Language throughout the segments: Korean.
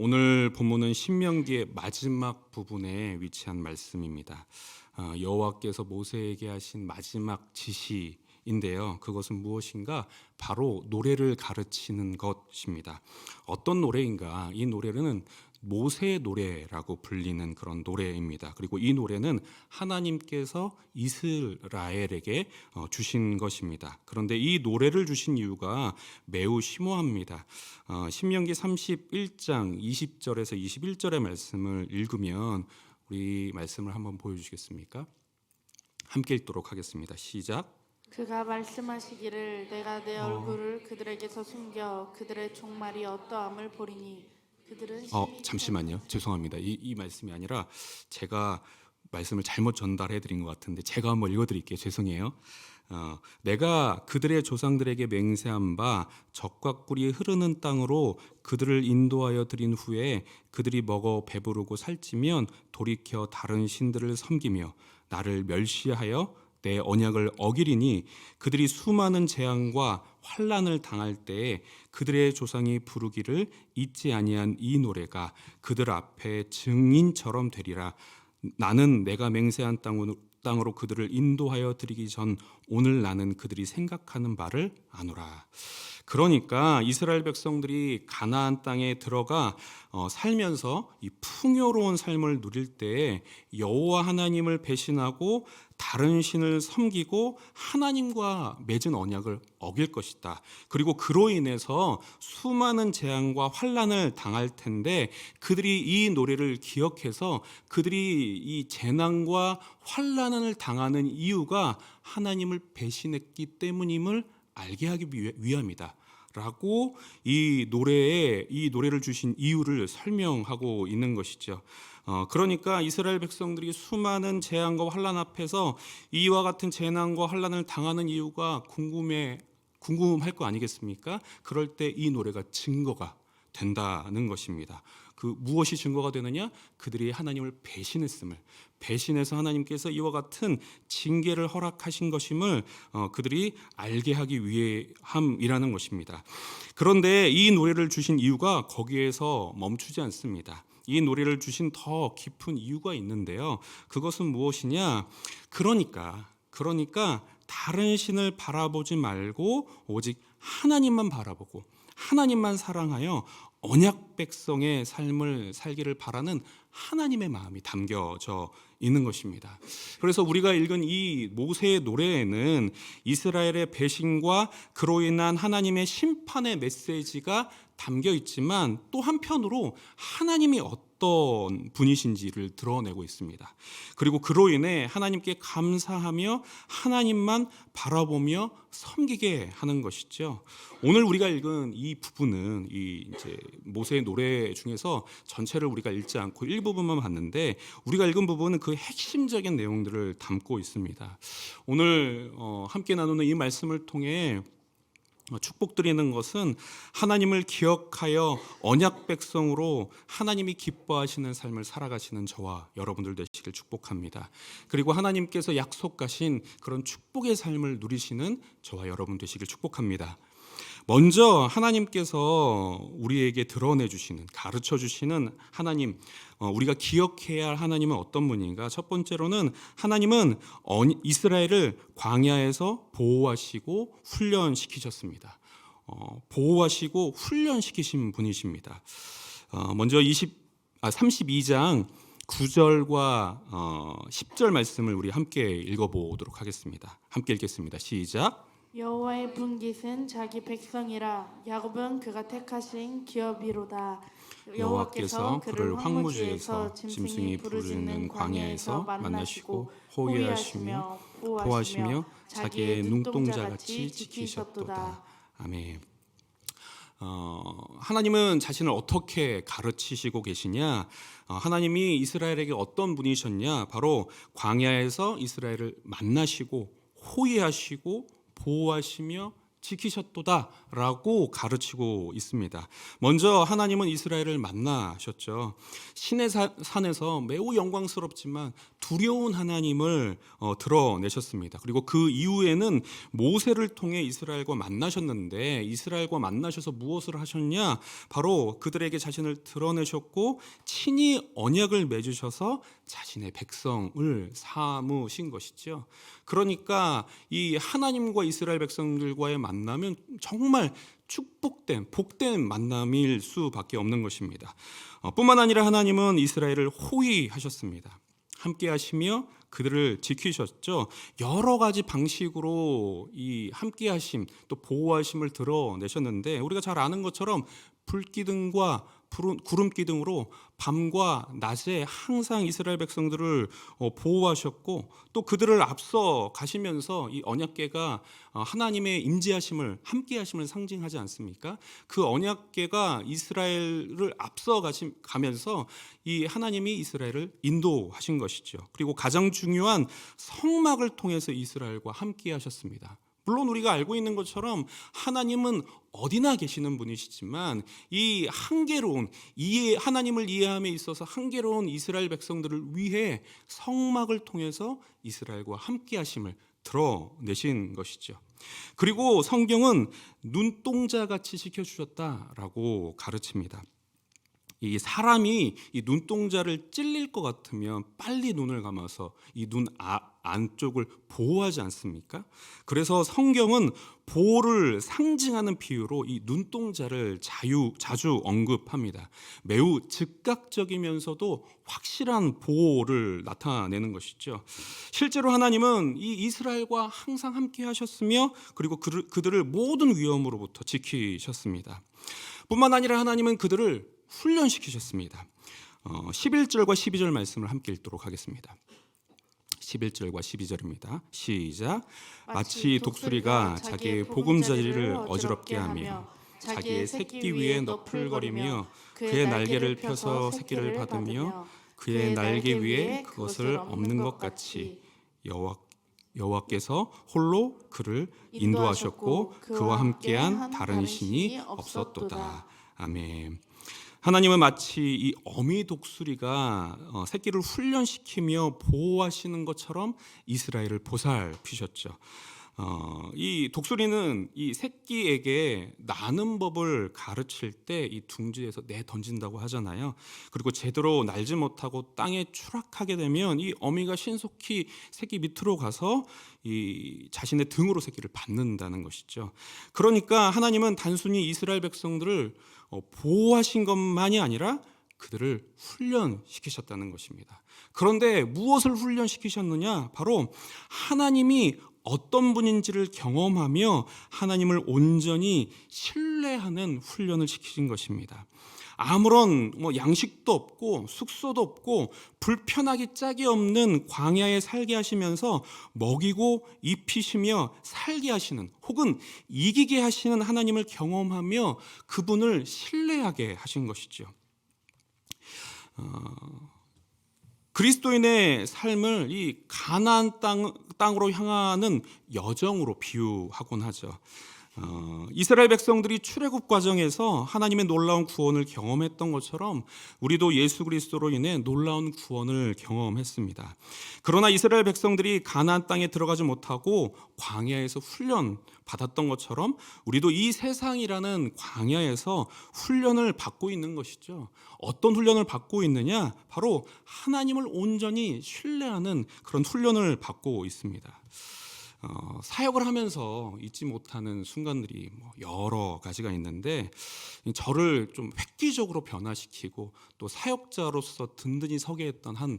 오늘 본문은 신명기의 마지막 부분에 위치한 말씀입니다. 여호와께서 모세에게 하신 마지막 지시인데요. 그것은 무엇인가? 바로 노래를 가르치는 것입니다. 어떤 노래인가? 이 노래는 모세의 노래라고 불리는 그런 노래입니다. 그리고 이 노래는 하나님께서 이스라엘에게 주신 것입니다. 그런데 이 노래를 주신 이유가 매우 심오합니다. 신명기 31장 20절에서 21절의 말씀을 읽으면 우리 말씀을 한번 보여주시겠습니까? 함께 읽도록 하겠습니다. 시작. 그가 말씀하시기를 내가 내 얼굴을 그들에게서 숨겨 그들의 종말이 어떠함을 보리니 그들은 잠시만요. 죄송합니다. 이 말씀이 아니라 제가 말씀을 잘못 전달해 드린 것 같은데 제가 한번 읽어 드릴게요. 죄송해요. 내가 그들의 조상들에게 맹세한 바 젖과 꿀이 흐르는 땅으로 그들을 인도하여 드린 후에 그들이 먹어 배부르고 살찌면 돌이켜 다른 신들을 섬기며 나를 멸시하여 내 언약을 어기리니 그들이 수많은 재앙과 환난을 당할 때에 그들의 조상이 부르기를 잊지 아니한 이 노래가 그들 앞에 증인처럼 되리라. 나는 내가 맹세한 땅으로 그들을 인도하여 드리기 전 오늘 나는 그들이 생각하는 바를 아노라. 그러니까 이스라엘 백성들이 가나안 땅에 들어가 살면서 이 풍요로운 삶을 누릴 때에 여호와 하나님을 배신하고 다른 신을 섬기고 하나님과 맺은 언약을 어길 것이다. 그리고 그로 인해서 수많은 재앙과 환난을 당할 텐데 그들이 이 노래를 기억해서 그들이 이 재난과 환난을 당하는 이유가 하나님을 배신했기 때문임을 알게 하기 위함이다. 라고 이 노래를 주신 이유를 설명하고 있는 것이죠. 그러니까 이스라엘 백성들이 수많은 재앙과 환난 앞에서 이와 같은 재난과 환난을 당하는 이유가 궁금할 거 아니겠습니까? 그럴 때 이 노래가 증거가 된다는 것입니다. 그 무엇이 증거가 되느냐? 그들이 하나님을 배신해서 하나님께서 이와 같은 징계를 허락하신 것임을 그들이 알게 하기 위함이라는 것입니다. 그런데 이 노래를 주신 이유가 거기에서 멈추지 않습니다. 이 노래를 주신 더 깊은 이유가 있는데요. 그것은 무엇이냐? 그러니까 다른 신을 바라보지 말고 오직 하나님만 바라보고 하나님만 사랑하여 언약 백성의 삶을 살기를 바라는 하나님의 마음이 담겨져 있는 것입니다. 그래서 우리가 읽은 이 모세의 노래에는 이스라엘의 배신과 그로 인한 하나님의 심판의 메시지가 담겨 있지만 또 한편으로 하나님이 어떤 분이신지를 드러내고 있습니다. 그리고 그로 인해 하나님께 감사하며 하나님만 바라보며 섬기게 하는 것이죠. 오늘 우리가 읽은 이 부분은 이제 모세의 노래 중에서 전체를 우리가 읽지 않고 일부분만 봤는데 우리가 읽은 부분은 그 핵심적인 내용들을 담고 있습니다. 오늘 함께 나누는 이 말씀을 통해 축복드리는 것은 하나님을 기억하여 언약 백성으로 하나님이 기뻐하시는 삶을 살아가시는 저와 여러분들 되시길 축복합니다. 그리고 하나님께서 약속하신 그런 축복의 삶을 누리시는 저와 여러분 되시길 축복합니다. 먼저 하나님께서 우리에게 드러내 주시는, 가르쳐 주시는 하나님, 우리가 기억해야 할 하나님은 어떤 분인가? 첫 번째로는 하나님은 이스라엘을 광야에서 보호하시고 훈련시키셨습니다. 보호하시고 훈련시키신 분이십니다. 먼저 32장 9절과 10절 말씀을 우리 함께 읽어보도록 하겠습니다. 함께 읽겠습니다. 시작. 여호와의 분깃은 자기 백성이라 야곱은 그가 택하신 기업이로다. 여호와께서 그를 황무지에서 짐승이 부르짖는 광야에서 만나시고 호위하시며 보호하시며 자기의 눈동자같이 지키셨도다. 아멘. 하나님은 자신을 어떻게 가르치시고 계시냐? 하나님이 이스라엘에게 어떤 분이셨냐? 바로 광야에서 이스라엘을 만나시고 호위하시고 보호하시며 지키셨도다라고 가르치고 있습니다. 먼저 하나님은 이스라엘을 만나셨죠. 신의 산에서 매우 영광스럽지만 두려운 하나님을 드러내셨습니다. 그리고 그 이후에는 모세를 통해 이스라엘과 만나셨는데, 이스라엘과 만나셔서 무엇을 하셨냐? 바로 그들에게 자신을 드러내셨고 친히 언약을 맺으셔서 자신의 백성을 삼으신 것이죠. 그러니까 이 하나님과 이스라엘 백성들과의 만나면 정말 축복된, 복된 만남일 수밖에 없는 것입니다. 뿐만 아니라 하나님은 이스라엘을 호위하셨습니다. 함께 하시며 그들을 지키셨죠. 여러 가지 방식으로 이 함께 하심, 또 보호하심을 드러내셨는데, 우리가 잘 아는 것처럼 불기둥과 구름기둥으로 밤과 낮에 항상 이스라엘 백성들을 보호하셨고, 또 그들을 앞서 가시면서 이 언약궤가 하나님의 임재하심을, 함께하심을 상징하지 않습니까? 그 언약궤가 이스라엘을 앞서 가면서 이 하나님이 이스라엘을 인도하신 것이죠. 그리고 가장 중요한 성막을 통해서 이스라엘과 함께하셨습니다. 물론 우리가 알고 있는 것처럼 하나님은 어디나 계시는 분이시지만 이 한계로운 하나님을 이해함에 있어서 한계로운 이스라엘 백성들을 위해 성막을 통해서 이스라엘과 함께 하심을 드러내신 것이죠. 그리고 성경은 눈동자같이 지켜주셨다라고 가르칩니다. 이 사람이 이 눈동자를 찔릴 것 같으면 빨리 눈을 감아서 이 눈 안쪽을 보호하지 않습니까? 그래서 성경은 보호를 상징하는 비유로 이 눈동자를 자주 언급합니다. 매우 즉각적이면서도 확실한 보호를 나타내는 것이죠. 실제로 하나님은 이 이스라엘과 항상 함께 하셨으며, 그리고 그들을 모든 위험으로부터 지키셨습니다. 뿐만 아니라 하나님은 그들을 훈련시키셨습니다. 11절과 12절 말씀을 함께 읽도록 하겠습니다. 11절과 12절입니다. 시작. 마치 독수리가 자기의 보금자리를 어지럽게 하며 자기의 새끼 위에 너풀거리며 그의 날개를 펴서 새끼를 받으며 그의 날개 위에 그것을 엎는 것 같이 여호와께서 홀로 그를 인도하셨고 그와 함께한 다른 신이 없었도다. 아멘. 하나님은 마치 이 어미 독수리가 새끼를 훈련시키며 보호하시는 것처럼 이스라엘을 보살피셨죠. 이 독수리는 이 새끼에게 나는 법을 가르칠 때 이 둥지에서 내 던진다고 하잖아요. 그리고 제대로 날지 못하고 땅에 추락하게 되면 이 어미가 신속히 새끼 밑으로 가서 이 자신의 등으로 새끼를 받는다는 것이죠. 그러니까 하나님은 단순히 이스라엘 백성들을 보호하신 것만이 아니라 그들을 훈련시키셨다는 것입니다. 그런데 무엇을 훈련시키셨느냐? 바로 하나님이 어떤 분인지를 경험하며 하나님을 온전히 신뢰하는 훈련을 시키신 것입니다. 아무런 양식도 없고 숙소도 없고 불편하기 짝이 없는 광야에 살게 하시면서 먹이고 입히시며 살게 하시는, 혹은 이기게 하시는 하나님을 경험하며 그분을 신뢰하게 하신 것이죠. 그리스도인의 삶을 이 가나안 땅으로 향하는 여정으로 비유하곤 하죠. 이스라엘 백성들이 출애굽 과정에서 하나님의 놀라운 구원을 경험했던 것처럼 우리도 예수 그리스도로 인해 놀라운 구원을 경험했습니다. 그러나 이스라엘 백성들이 가나안 땅에 들어가지 못하고 광야에서 훈련 받았던 것처럼 우리도 이 세상이라는 광야에서 훈련을 받고 있는 것이죠. 어떤 훈련을 받고 있느냐? 바로 하나님을 온전히 신뢰하는 그런 훈련을 받고 있습니다. 사역을 하면서 잊지 못하는 순간들이 여러 가지가 있는데, 저를 좀 획기적으로 변화시키고 또 사역자로서 든든히 서게 했던 한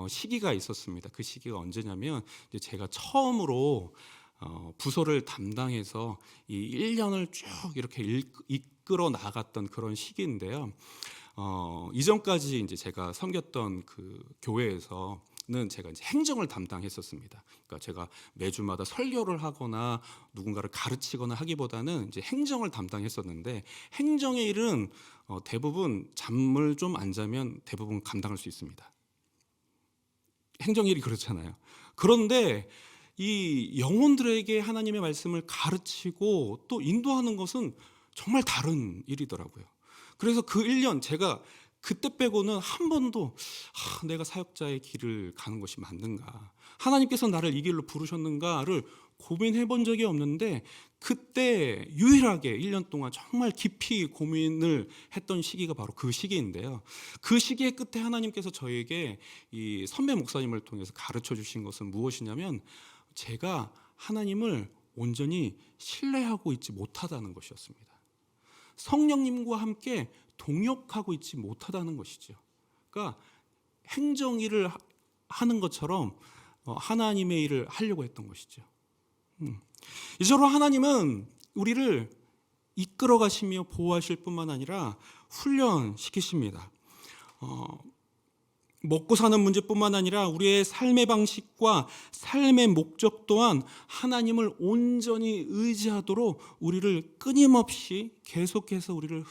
시기가 있었습니다. 그 시기가 언제냐면 이제 제가 처음으로 부서를 담당해서 이 1년을 쭉 이렇게 이끌어 나갔던 그런 시기인데요. 이전까지 이제 제가 섬겼던 그 교회에서는 제가 이제 행정을 담당했었습니다. 그러니까 제가 매주마다 설교를 하거나 누군가를 가르치거나 하기보다는 이제 행정을 담당했었는데, 행정의 일은 대부분 잠을 좀 안 자면 대부분 감당할 수 있습니다. 행정 일이 그렇잖아요. 그런데 이 영혼들에게 하나님의 말씀을 가르치고 또 인도하는 것은 정말 다른 일이더라고요. 그래서 그 1년 제가 그때 빼고는 한 번도 내가 사역자의 길을 가는 것이 맞는가, 하나님께서 나를 이 길로 부르셨는가를 고민해 본 적이 없는데, 그때 유일하게 1년 동안 정말 깊이 고민을 했던 시기가 바로 그 시기인데요. 그 시기의 끝에 하나님께서 저에게 이 선배 목사님을 통해서 가르쳐 주신 것은 무엇이냐면, 제가 하나님을 온전히 신뢰하고 있지 못하다는 것이었습니다. 성령님과 함께 동역하고 있지 못하다는 것이죠. 그러니까 행정일을 하는 것처럼 하나님의 일을 하려고 했던 것이죠. 이처럼 하나님은 우리를 이끌어 가시며 보호하실 뿐만 아니라 훈련시키십니다. 먹고 사는 문제뿐만 아니라 우리의 삶의 방식과 삶의 목적 또한 하나님을 온전히 의지하도록 우리를 끊임없이 계속해서 우리를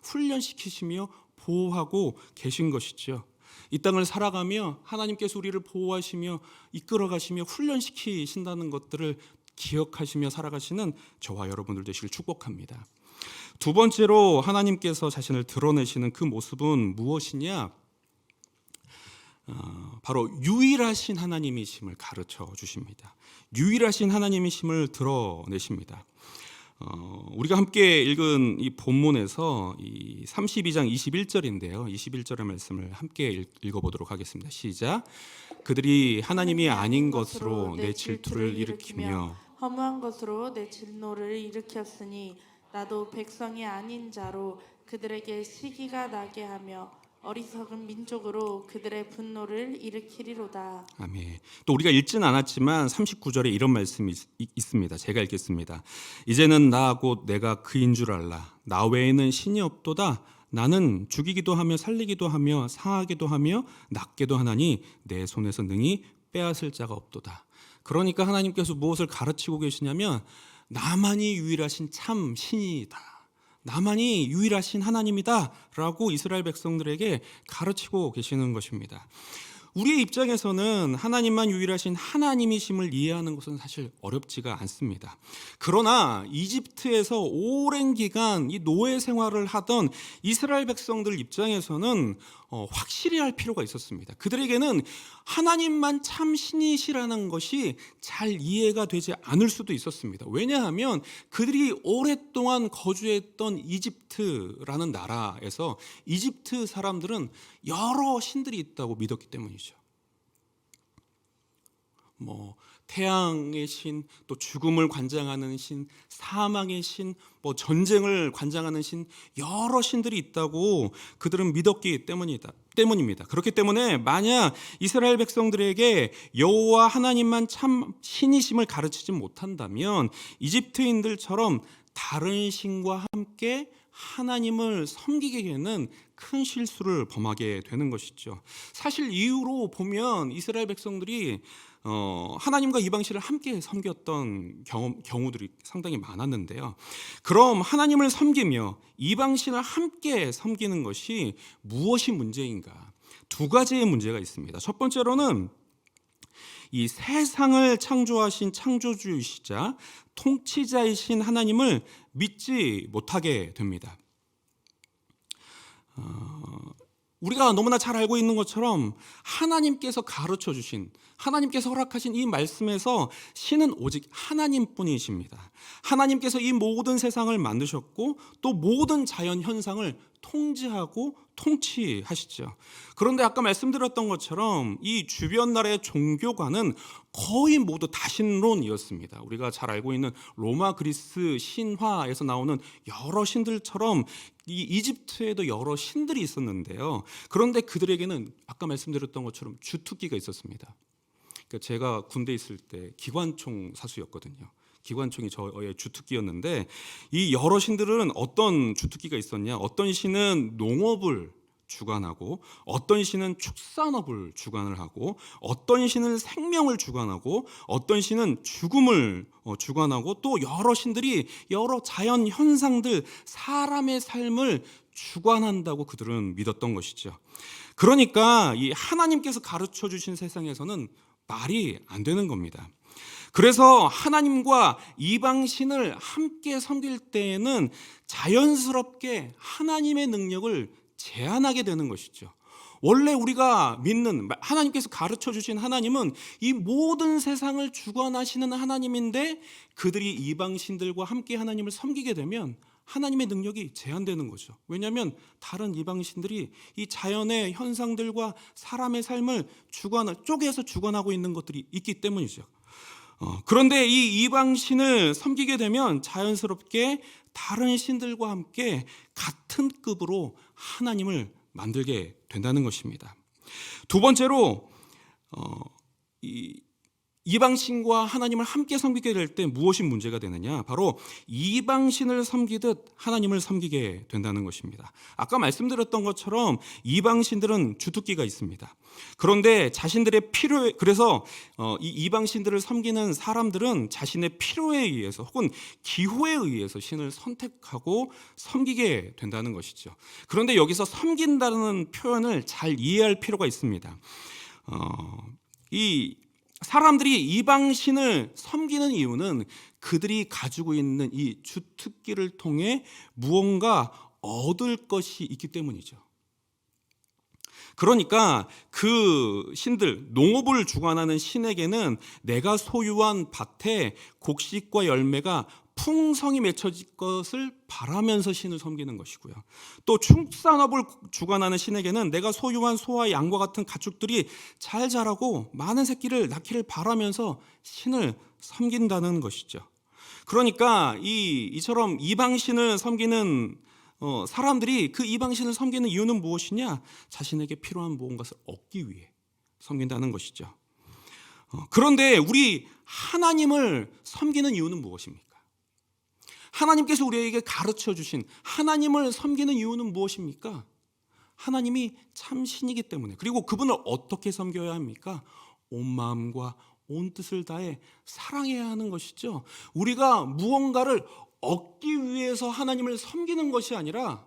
훈련시키시며 보호하고 계신 것이죠. 이 땅을 살아가며 하나님께서 우리를 보호하시며 이끌어가시며 훈련시키신다는 것들을 기억하시며 살아가시는 저와 여러분들 되시길 축복합니다. 두 번째로 하나님께서 자신을 드러내시는 그 모습은 무엇이냐? 바로 유일하신 하나님이심을 가르쳐 주십니다. 유일하신 하나님이심을 드러내십니다. 우리가 함께 읽은 이 본문에서 이 32장 21절인데요. 21절의 말씀을 함께 읽어보도록 하겠습니다. 시작. 그들이 하나님이 아닌 것으로 내 질투를 일으키며 허무한 것으로 내 진노를 일으켰으니 나도 백성이 아닌 자로 그들에게 시기가 나게 하며 어리석은 민족으로 그들의 분노를 일으키리로다. 아멘. 또 우리가 읽지는 않았지만 39절에 이런 말씀이 있습니다. 제가 읽겠습니다. 이제는 나 곧 내가 그인 줄 알라. 나 외에는 신이 없도다. 나는 죽이기도 하며 살리기도 하며 상하기도 하며 낫게도 하나니 내 손에서 능히 빼앗을 자가 없도다. 그러니까 하나님께서 무엇을 가르치고 계시냐면, 나만이 유일하신 참 신이다, 나만이 유일하신 하나님이다 라고 이스라엘 백성들에게 가르치고 계시는 것입니다. 우리의 입장에서는 하나님만 유일하신 하나님이심을 이해하는 것은 사실 어렵지가 않습니다. 그러나 이집트에서 오랜 기간 이 노예 생활을 하던 이스라엘 백성들 입장에서는 확실히 할 필요가 있었습니다. 그들에게는 하나님만 참 신이시라는 것이 잘 이해가 되지 않을 수도 있었습니다. 왜냐하면 그들이 오랫동안 거주했던 이집트라는 나라에서 이집트 사람들은 여러 신들이 있다고 믿었기 때문이죠. 태양의 신, 또 죽음을 관장하는 신, 사망의 신, 전쟁을 관장하는 신, 여러 신들이 있다고 그들은 믿었기 때문입니다. 그렇기 때문에 만약 이스라엘 백성들에게 여호와 하나님만 참 신이심을 가르치지 못한다면 이집트인들처럼 다른 신과 함께 하나님을 섬기게 되는 큰 실수를 범하게 되는 것이죠. 사실 이후로 보면 이스라엘 백성들이 하나님과 이방신을 함께 섬겼던 경우들이 상당히 많았는데요. 그럼 하나님을 섬기며 이방신을 함께 섬기는 것이 무엇이 문제인가? 두 가지의 문제가 있습니다. 첫 번째로는 이 세상을 창조하신 창조주이시자 통치자이신 하나님을 믿지 못하게 됩니다. 우리가 너무나 잘 알고 있는 것처럼 하나님께서 가르쳐 주신, 하나님께서 허락하신 이 말씀에서 신은 오직 하나님뿐이십니다. 하나님께서 이 모든 세상을 만드셨고 또 모든 자연 현상을 통제하고 통치하시죠. 그런데 아까 말씀드렸던 것처럼 이 주변 나라의 종교관은 거의 모두 다신론이었습니다. 우리가 잘 알고 있는 로마 그리스 신화에서 나오는 여러 신들처럼 이 이집트에도 여러 신들이 있었는데요. 그런데 그들에게는 아까 말씀드렸던 것처럼 주특기가 있었습니다. 그러니까 제가 군대 있을 때 기관총 사수였거든요. 기관총이 저의 주특기였는데, 이 여러 신들은 어떤 주특기가 있었냐? 어떤 신은 농업을 주관하고, 어떤 신은 축산업을 주관을 하고, 어떤 신은 생명을 주관하고, 어떤 신은 죽음을 주관하고, 또 여러 신들이 여러 자연 현상들, 사람의 삶을 주관한다고 그들은 믿었던 것이죠. 그러니까 이 하나님께서 가르쳐 주신 세상에서는 말이 안 되는 겁니다. 그래서 하나님과 이방신을 함께 섬길 때에는 자연스럽게 하나님의 능력을 제한하게 되는 것이죠. 원래 우리가 믿는 하나님께서 가르쳐 주신 하나님은 이 모든 세상을 주관하시는 하나님인데, 그들이 이방신들과 함께 하나님을 섬기게 되면 하나님의 능력이 제한되는 거죠. 왜냐하면 다른 이방신들이 이 자연의 현상들과 사람의 삶을 쪼개서 주관하고 있는 것들이 있기 때문이죠. 그런데 이 이방신을 섬기게 되면 자연스럽게 다른 신들과 함께 같은 급으로 하나님을 만들게 된다는 것입니다. 두 번째로 이방신과 하나님을 함께 섬기게 될 때 무엇이 문제가 되느냐? 바로 이방신을 섬기듯 하나님을 섬기게 된다는 것입니다. 아까 말씀드렸던 것처럼 이방신들은 주특기가 있습니다. 그런데 자신들의 필요에, 그래서 이 이방신들을 섬기는 사람들은 자신의 필요에 의해서 혹은 기호에 의해서 신을 선택하고 섬기게 된다는 것이죠. 그런데 여기서 섬긴다는 표현을 잘 이해할 필요가 있습니다. 이 사람들이 이방신을 섬기는 이유는 그들이 가지고 있는 이 주특기를 통해 무언가 얻을 것이 있기 때문이죠. 그러니까 그 신들, 농업을 주관하는 신에게는 내가 소유한 밭에 곡식과 열매가 풍성히 맺혀질 것을 바라면서 신을 섬기는 것이고요. 또 축산업을 주관하는 신에게는 내가 소유한 소와 양과 같은 가축들이 잘 자라고 많은 새끼를 낳기를 바라면서 신을 섬긴다는 것이죠. 그러니까 이처럼 이방신을 섬기는 사람들이 그 이방신을 섬기는 이유는 무엇이냐? 자신에게 필요한 무언가를 얻기 위해 섬긴다는 것이죠. 그런데 우리 하나님을 섬기는 이유는 무엇입니까? 하나님께서 우리에게 가르쳐 주신 하나님을 섬기는 이유는 무엇입니까? 하나님이 참 신이기 때문에, 그리고 그분을 어떻게 섬겨야 합니까? 온 마음과 온 뜻을 다해 사랑해야 하는 것이죠. 우리가 무언가를 얻기 위해서 하나님을 섬기는 것이 아니라,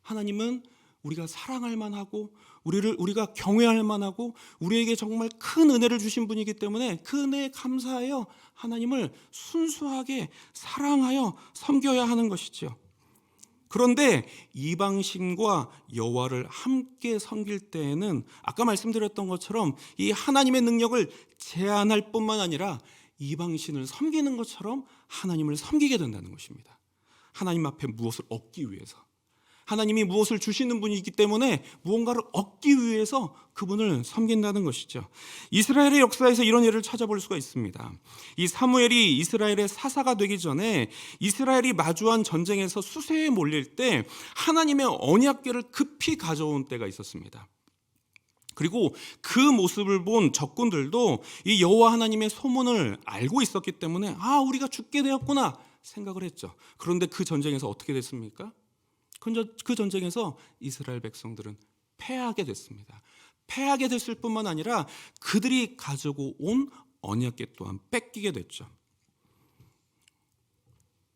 하나님은 우리가 사랑할 만하고 우리가 경외할 만하고 우리에게 정말 큰 은혜를 주신 분이기 때문에 그 은혜에 감사하여 하나님을 순수하게 사랑하여 섬겨야 하는 것이죠. 그런데 이방신과 여호와를 함께 섬길 때에는 아까 말씀드렸던 것처럼 이 하나님의 능력을 제한할 뿐만 아니라 이방신을 섬기는 것처럼 하나님을 섬기게 된다는 것입니다. 하나님 앞에 무엇을 얻기 위해서, 하나님이 무엇을 주시는 분이기 때문에 무언가를 얻기 위해서 그분을 섬긴다는 것이죠. 이스라엘의 역사에서 이런 예를 찾아볼 수가 있습니다. 이 사무엘이 이스라엘의 사사가 되기 전에 이스라엘이 마주한 전쟁에서 수세에 몰릴 때 하나님의 언약궤를 급히 가져온 때가 있었습니다. 그리고 그 모습을 본 적군들도 이 여호와 하나님의 소문을 알고 있었기 때문에 우리가 죽게 되었구나 생각을 했죠. 그런데 그 전쟁에서 어떻게 됐습니까? 그 전쟁에서 이스라엘 백성들은 패하게 됐습니다. 패하게 됐을 뿐만 아니라 그들이 가지고 온 언약궤 또한 뺏기게 됐죠.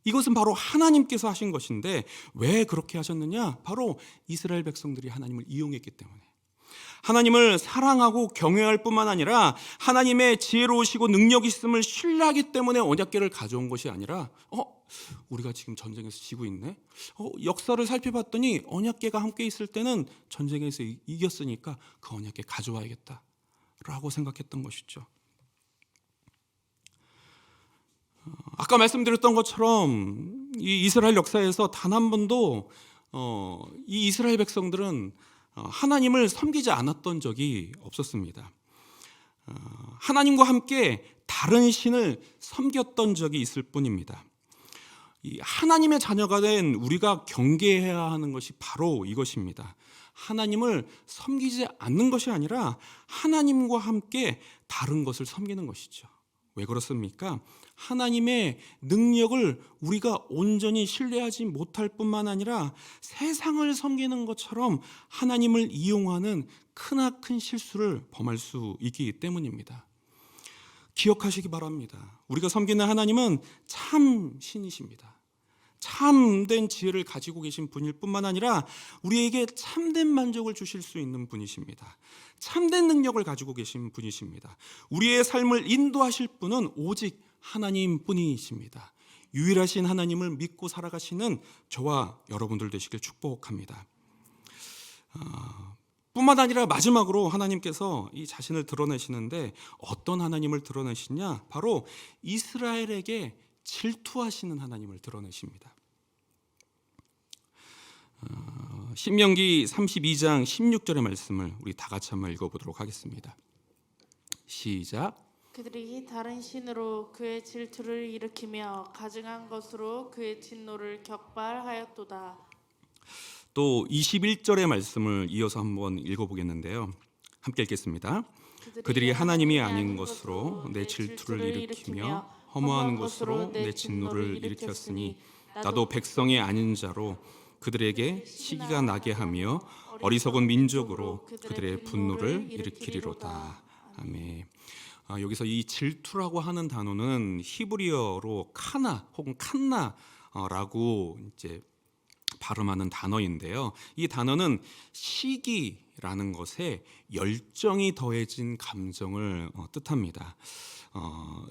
이것은 바로 하나님께서 하신 것인데 왜 그렇게 하셨느냐? 바로 이스라엘 백성들이 하나님을 이용했기 때문에, 하나님을 사랑하고 경외할 뿐만 아니라 하나님의 지혜로우시고 능력 있음을 신뢰하기 때문에 언약궤를 가져온 것이 아니라 우리가 지금 전쟁에서 지고 있네? 역사를 살펴봤더니 언약궤가 함께 있을 때는 전쟁에서 이겼으니까 그 언약궤 가져와야겠다 라고 생각했던 것이죠. 아까 말씀드렸던 것처럼 이 이스라엘 역사에서 단 한 번도 이 이스라엘 백성들은 하나님을 섬기지 않았던 적이 없었습니다. 하나님과 함께 다른 신을 섬겼던 적이 있을 뿐입니다. 이 하나님의 자녀가 된 우리가 경계해야 하는 것이 바로 이것입니다. 하나님을 섬기지 않는 것이 아니라 하나님과 함께 다른 것을 섬기는 것이죠. 왜 그렇습니까? 하나님의 능력을 우리가 온전히 신뢰하지 못할 뿐만 아니라 세상을 섬기는 것처럼 하나님을 이용하는 크나큰 실수를 범할 수 있기 때문입니다. 기억하시기 바랍니다. 우리가 섬기는 하나님은 참 신이십니다. 참된 지혜를 가지고 계신 분일 뿐만 아니라 우리에게 참된 만족을 주실 수 있는 분이십니다. 참된 능력을 가지고 계신 분이십니다. 우리의 삶을 인도하실 분은 오직 하나님뿐이십니다. 유일하신 하나님을 믿고 살아가시는 저와 여러분들 되시길 축복합니다. 뿐만 아니라 마지막으로 하나님께서 이 자신을 드러내시는데 어떤 하나님을 드러내시냐? 바로 이스라엘에게 질투하시는 하나님을 드러내십니다. 신명기 32장 16절의 말씀을 우리 다 같이 한번 읽어보도록 하겠습니다. 시작. 그들이 다른 신으로 그의 질투를 일으키며 가증한 것으로 그의 진노를 격발하였도다. 또 21절의 말씀을 이어서 한번 읽어보겠는데요. 함께 읽겠습니다. 그들이 하나님이 아닌 것으로 내 질투를 일으키며 허무한 것으로 내 진노를 일으켰으니 나도 백성이 아닌 자로 그들에게 시기가 나게 하며 어리석은 민족으로 그들의 분노를 일으키리로다. 아멘. 여기서 이 질투라고 하는 단어는 히브리어로 카나 혹은 칸나라고 이제 발음하는 단어인데요. 이 단어는 시기라는 것에 열정이 더해진 감정을 뜻합니다.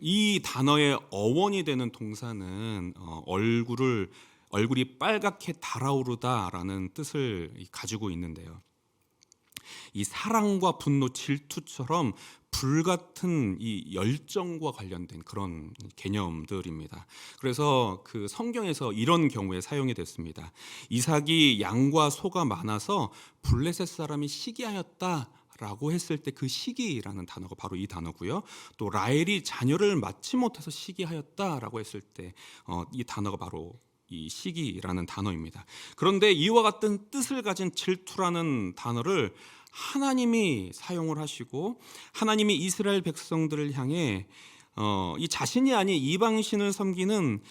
이 단어의 어원이 되는 동사는 얼굴이 빨갛게 달아오르다라는 뜻을 가지고 있는데요. 이 사랑과 분노, 질투처럼 불같은 이 열정과 관련된 그런 개념들입니다. 그래서 그 성경에서 이런 경우에 사용이 됐습니다. 이삭이 양과 소가 많아서 블레셋 사람이 시기하였다라고 했을 때 그 시기라는 단어가 바로 이 단어고요. 또 라헬이 자녀를 낳지 못해서 시기하였다라고 했을 때 이 단어가 바로 이 시기라는 단어입니다. 그런데 이와 같은 뜻을 가진 질투라는 단어를 하나님이 사용을 하시고 하나님이 이스라엘 백성들을 향해 이 자신이 아닌 이방신을 섬기는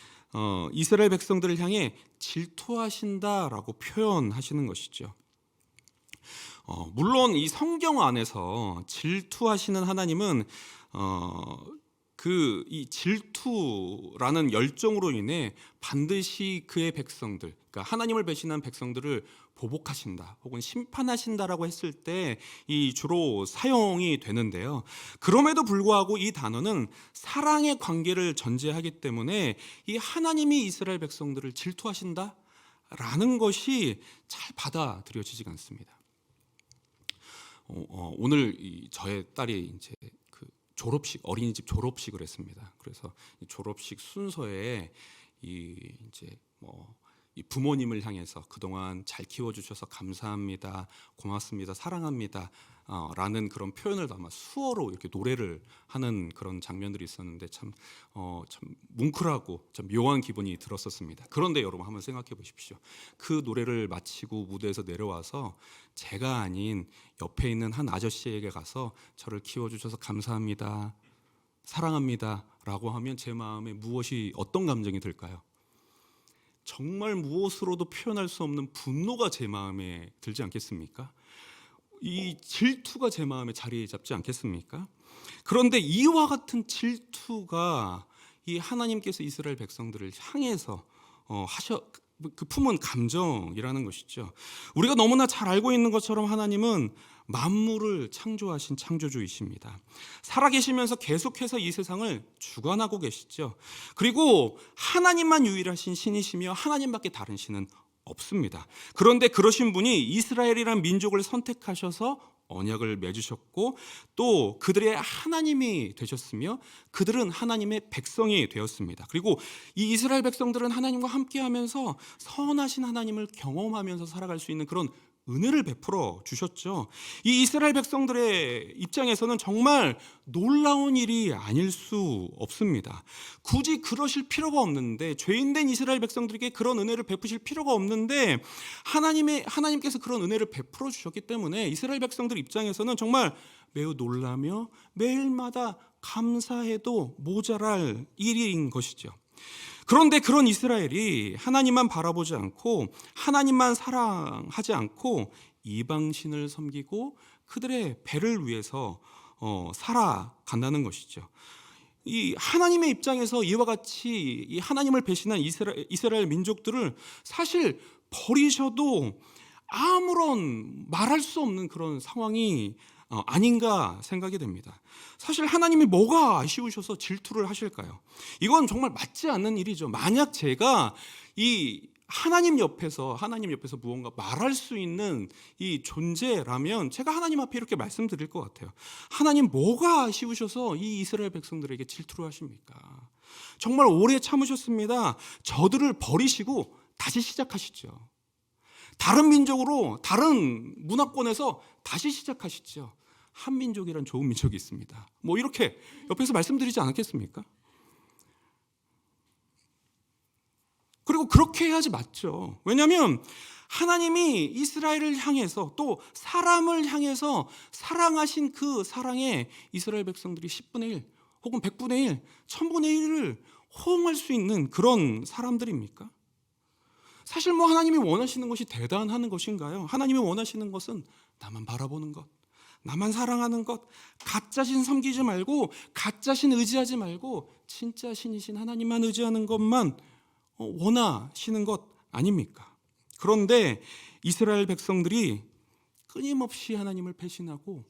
이스라엘 백성들을 향해 질투하신다라고 표현하시는 것이죠. 물론 이 성경 안에서 질투하시는 하나님은 이 질투라는 열정으로 인해 반드시 그의 백성들, 그러니까 하나님을 배신한 백성들을 보복하신다 혹은 심판하신다라고 했을 때 이 주로 사용이 되는데요. 그럼에도 불구하고 이 단어는 사랑의 관계를 전제하기 때문에 이 하나님이 이스라엘 백성들을 질투하신다라는 것이 잘 받아들여지지가 않습니다. 오늘 저의 딸이 이제 어린이집 졸업식을 했습니다. 그래서 이 졸업식 순서에 이 부모님을 향해서 그동안 잘 키워주셔서 감사합니다, 고맙습니다, 사랑합니다 라는 그런 표현을 담아 수어로 이렇게 노래를 하는 그런 장면들이 있었는데 참 뭉클하고 참 묘한 기분이 들었었습니다. 그런데 여러분 한번 생각해 보십시오. 그 노래를 마치고 무대에서 내려와서 제가 아닌 옆에 있는 한 아저씨에게 가서 저를 키워주셔서 감사합니다, 사랑합니다 라고 하면 제 마음에 어떤 감정이 들까요? 정말 무엇으로도 표현할 수 없는 분노가 제 마음에 들지 않겠습니까? 이 질투가 제 마음에 자리 잡지 않겠습니까? 그런데 이와 같은 질투가 이 하나님께서 이스라엘 백성들을 향해서 그 품은 감정이라는 것이죠. 우리가 너무나 잘 알고 있는 것처럼 하나님은 만물을 창조하신 창조주이십니다. 살아계시면서 계속해서 이 세상을 주관하고 계시죠. 그리고 하나님만 유일하신 신이시며 하나님밖에 다른 신은 없습니다. 그런데 그러신 분이 이스라엘이란 민족을 선택하셔서 언약을 맺으셨고 또 그들의 하나님이 되셨으며 그들은 하나님의 백성이 되었습니다. 그리고 이 이스라엘 백성들은 하나님과 함께하면서 선하신 하나님을 경험하면서 살아갈 수 있는 그런 은혜를 베풀어 주셨죠. 이 이스라엘 백성들의 입장에서는 정말 놀라운 일이 아닐 수 없습니다. 굳이 그러실 필요가 없는데, 죄인된 이스라엘 백성들에게 그런 은혜를 베푸실 필요가 없는데 하나님께서 그런 은혜를 베풀어 주셨기 때문에 이스라엘 백성들 입장에서는 정말 매우 놀라며 매일마다 감사해도 모자랄 일인 것이죠. 그런데 그런 이스라엘이 하나님만 바라보지 않고 하나님만 사랑하지 않고 이방신을 섬기고 그들의 배를 위해서 살아간다는 것이죠. 이 하나님의 입장에서 이와 같이 이 하나님을 배신한 이스라엘 민족들을 사실 버리셔도 아무런 말할 수 없는 그런 상황이 아닌가 생각이 됩니다. 사실 하나님이 뭐가 아쉬우셔서 질투를 하실까요? 이건 정말 맞지 않는 일이죠. 만약 제가 이 하나님 옆에서 무언가 말할 수 있는 이 존재라면 제가 하나님 앞에 이렇게 말씀드릴 것 같아요. 하나님 뭐가 아쉬우셔서 이 이스라엘 백성들에게 질투를 하십니까? 정말 오래 참으셨습니다. 저들을 버리시고 다시 시작하시죠. 다른 민족으로, 다른 문화권에서 다시 시작하시죠. 한민족이란 좋은 민족이 있습니다. 뭐 이렇게 옆에서 말씀드리지 않았겠습니까? 그리고 그렇게 해야지 맞죠. 왜냐하면 하나님이 이스라엘을 향해서 또 사람을 향해서 사랑하신 그 사랑에 이스라엘 백성들이 10분의 1 혹은 100분의 1, 1000분의 1을 호응할 수 있는 그런 사람들입니까? 사실 뭐 하나님이 원하시는 것이 대단한 것인가요? 하나님이 원하시는 것은 나만 바라보는 것, 나만 사랑하는 것, 가짜신 섬기지 말고 가짜신 의지하지 말고 진짜 신이신 하나님만 의지하는 것만 원하시는 것 아닙니까? 그런데 이스라엘 백성들이 끊임없이 하나님을 배신하고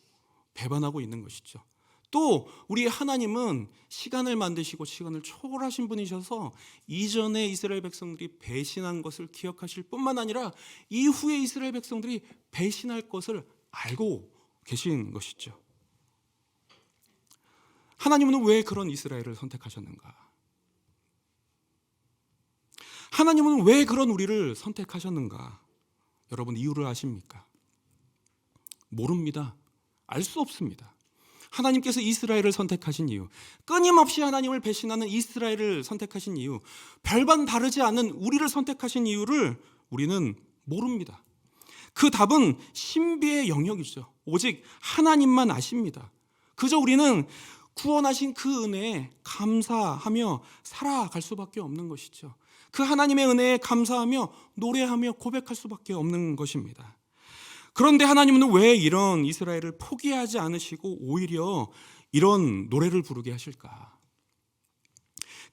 배반하고 있는 것이죠. 또 우리 하나님은 시간을 만드시고 시간을 초월하신 분이셔서 이전에 이스라엘 백성들이 배신한 것을 기억하실 뿐만 아니라 이후에 이스라엘 백성들이 배신할 것을 알고 계신 것이죠. 하나님은 왜 그런 이스라엘을 선택하셨는가? 하나님은 왜 그런 우리를 선택하셨는가? 여러분 이유를 아십니까? 모릅니다. 알 수 없습니다. 하나님께서 이스라엘을 선택하신 이유, 끊임없이 하나님을 배신하는 이스라엘을 선택하신 이유, 별반 다르지 않은 우리를 선택하신 이유를 우리는 모릅니다. 그 답은 신비의 영역이죠. 오직 하나님만 아십니다. 그저 우리는 구원하신 그 은혜에 감사하며 살아갈 수밖에 없는 것이죠. 그 하나님의 은혜에 감사하며 노래하며 고백할 수밖에 없는 것입니다. 그런데 하나님은 왜 이런 이스라엘을 포기하지 않으시고 오히려 이런 노래를 부르게 하실까?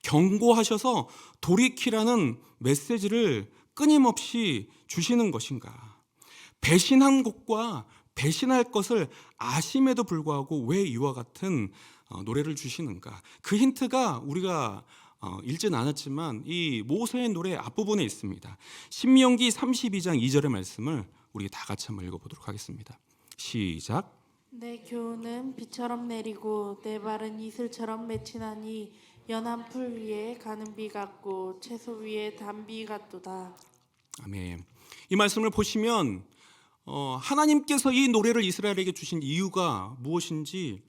경고하셔서 돌이키라는 메시지를 끊임없이 주시는 것인가? 배신한 것과 배신할 것을 아심에도 불구하고 왜 이와 같은 노래를 주시는가? 그 힌트가 우리가 읽진 않았지만 이 모세의 노래 앞부분에 있습니다. 신명기 32장 2절의 말씀을 우리 다 같이 한번 읽어보도록 하겠습니다. 시작. 내 교훈은 비처럼 내리고 내 발은 이슬처럼 맺히나니 연한 풀 위에 가는 비 같고 채소 위에 단비 같도다. 아멘. 이 말씀을 보시면 하나님께서 이 노래를 이스라엘에게 주신 이유가 무엇인지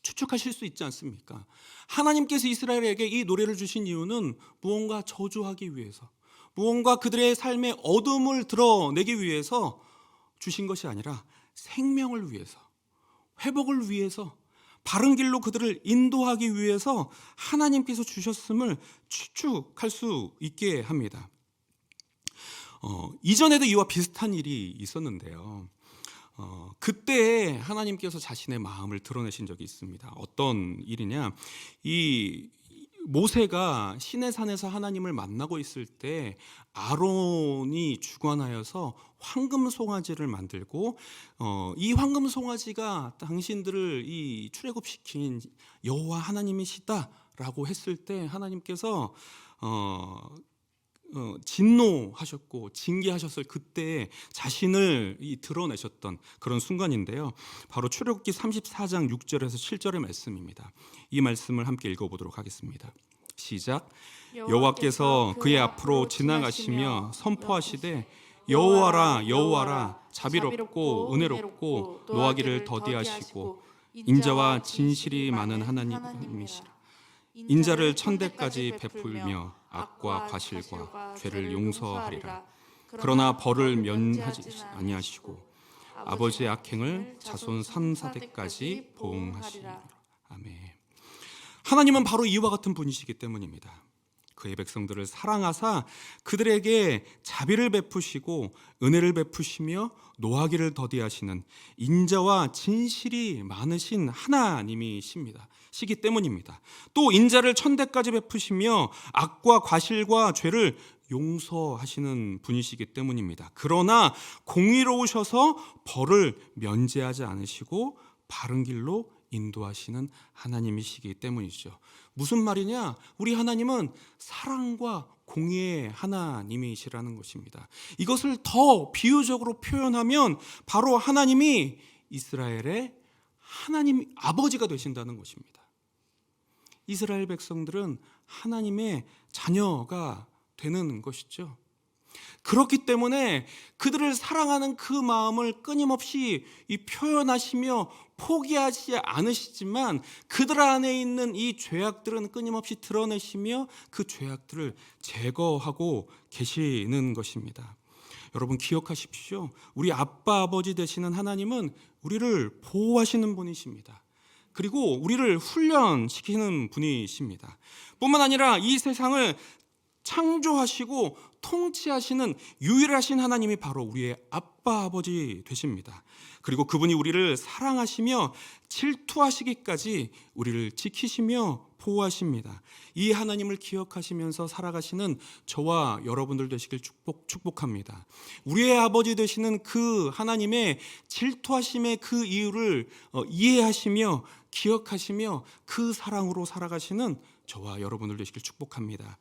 추측하실 수 있지 않습니까? 하나님께서 이스라엘에게 이 노래를 주신 이유는 무언가 저주하기 위해서, 무언가 그들의 삶의 어둠을 드러내기 위해서 주신 것이 아니라 생명을 위해서, 회복을 위해서, 바른 길로 그들을 인도하기 위해서 하나님께서 주셨음을 추측할 수 있게 합니다. 이전에도 이와 비슷한 일이 있었는데요. 그때 하나님께서 자신의 마음을 드러내신 적이 있습니다. 어떤 일이냐? 이 모세가 시내산에서 하나님을 만나고 있을 때 아론이 주관하여서 황금 송아지를 만들고 이 황금 송아지가 당신들을 이 출애굽시킨 여호와 하나님이시다라고 했을 때 하나님께서 진노하셨고 징계하셨을 그때 자신을 드러내셨던 그런 순간인데요. 바로 출애굽기 34장 6절에서 7절의 말씀입니다. 이 말씀을 함께 읽어보도록 하겠습니다. 시작. 여호와께서 그의 앞으로 지나가시며 선포하시되 여호와라 여호와라 자비롭고 은혜롭고 노하기를 더디하시고 인자와 진실이 많은 하나님이시라. 인자를 천대까지 베풀며 악과 과실과 죄를 용서하리라. 그러나 벌을 면하지 아니하시고 아버지의 악행을 자손 3,4대까지 보응하시리라. 아멘. 하나님은 바로 이와 같은 분이시기 때문입니다. 그의 백성들을 사랑하사 그들에게 자비를 베푸시고 은혜를 베푸시며 노하기를 더디하시는 인자와 진실이 많으신 하나님이십니다. 시기 때문입니다. 또 인자를 천대까지 베푸시며 악과 과실과 죄를 용서하시는 분이시기 때문입니다. 그러나 공의로우셔서 벌을 면제하지 않으시고 바른 길로 인도하시는 하나님이시기 때문이죠. 무슨 말이냐? 우리 하나님은 사랑과 공의의 하나님이시라는 것입니다. 이것을 더 비유적으로 표현하면 바로 하나님이 이스라엘의 하나님 아버지가 되신다는 것입니다. 이스라엘 백성들은 하나님의 자녀가 되는 것이죠. 그렇기 때문에 그들을 사랑하는 그 마음을 끊임없이 표현하시며 포기하지 않으시지만 그들 안에 있는 이 죄악들은 끊임없이 드러내시며 그 죄악들을 제거하고 계시는 것입니다. 여러분 기억하십시오. 우리 아빠 아버지 되시는 하나님은 우리를 보호하시는 분이십니다. 그리고 우리를 훈련시키는 분이십니다. 뿐만 아니라 이 세상을 창조하시고 통치하시는 유일하신 하나님이 바로 우리의 아빠 아버지 되십니다. 그리고 그분이 우리를 사랑하시며 질투하시기까지 우리를 지키시며 보호하십니다. 이 하나님을 기억하시면서 살아가시는 저와 여러분들 되시길 축복합니다. 우리의 아버지 되시는 그 하나님의 질투하심의 그 이유를 이해하시며 기억하시며 그 사랑으로 살아가시는 저와 여러분들 되시길 축복합니다.